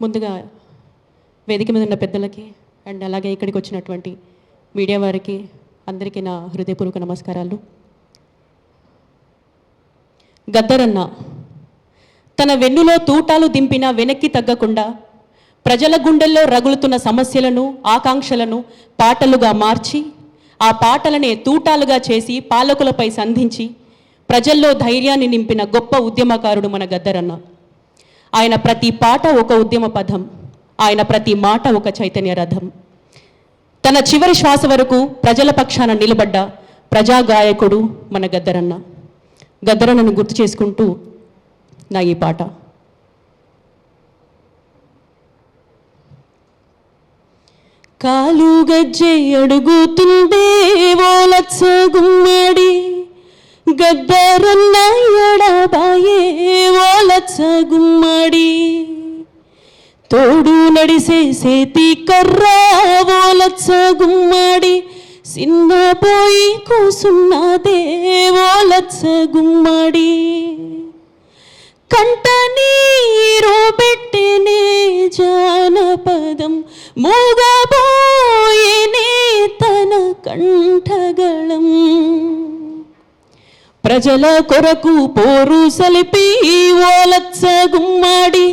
ముందుగా వేదిక మీద ఉన్న పెద్దలకి అండ్ అలాగే ఇక్కడికి వచ్చినటువంటి మీడియా వారికి అందరికీ నా హృదయపూర్వక నమస్కారాలు. గద్దరన్న తన వెన్నులో తూటాలు దింపిన వెనక్కి తగ్గకుండా ప్రజల గుండెల్లో రగులుతున్న సమస్యలను ఆకాంక్షలను పాటలుగా మార్చి ఆ పాటలనే తూటాలుగా చేసి పాలకులపై సంధించి ప్రజల్లో ధైర్యాన్ని నింపిన గొప్ప ఉద్యమకారుడు మన గద్దరన్న. ఆయన ప్రతి పాట ఒక ఉద్యమ పదం, ఆయన ప్రతి మాట ఒక చైతన్య రథం. తన చివరి శ్వాస వరకు ప్రజల పక్షాన నిలబడ్డ ప్రజాగాయకుడు మన గద్దరన్న. గద్దరన్నను గుర్తు చేసుకుంటూ నా ఈ పాట. కాలు గజ్జె అడుగుతుందే ఓ లచ్చ గుమ్మడి, గద్దరన్న ఎడబాయే ఓ లచ్చ గుమ్మడి, తోడు నడిసే సేతి కర్రా ఓ లచ్చ గుమ్మడి, సిన్న పోయి కూసున్నదే ఓ లచ్చ గుమ్మడి, కంట నీరు పెట్టినే జానపదం మూగబోయేనే తన కంఠగళం, ప్రజల కొరకు పోరు సలిపి ఓ లచ్చ గుమ్మడి,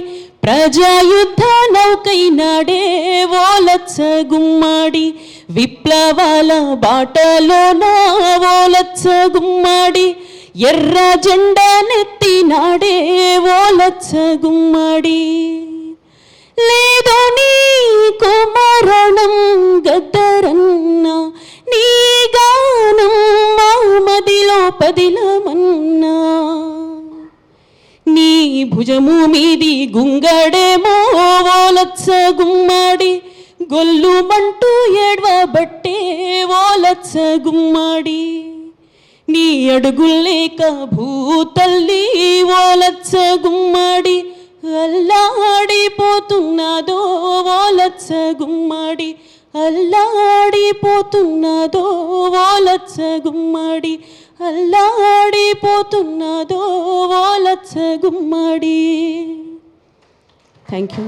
ప్రజాయుద్ధ నౌకైనాడే ఓ లచ్చ గుమ్మడి, విప్లవాల బాటలోన ఓ లచ్చ గుమ్మడి, ఎర్ర జెండా నెత్తినాడే ఓ లచ్చ గుమ్మడి, లేదో నీకు మరణం గద్దరన్న, నీ గానం మా మదిలో పదిలమన్నా, నీ భుజము మీది గుంగడేమో ఓ లచ్చ గుమ్మడి, గొల్లుమంటూ ఏడ్వబట్టే ఓ లచ్చ గుమ్మడి, నీ అడుగుల్లేక భూతల్లి ఓ లచ్చ గుమ్మడి, అల్లాడిపోతున్నదో ఓ లచ్చ గుమ్మడి, అల్లాడిపోతున్నదో ఓ లచ్చ గుమ్మడి, అల్లాడిపోతున్నదో ఓ లచ్చ గుమ్మడి. Thank you.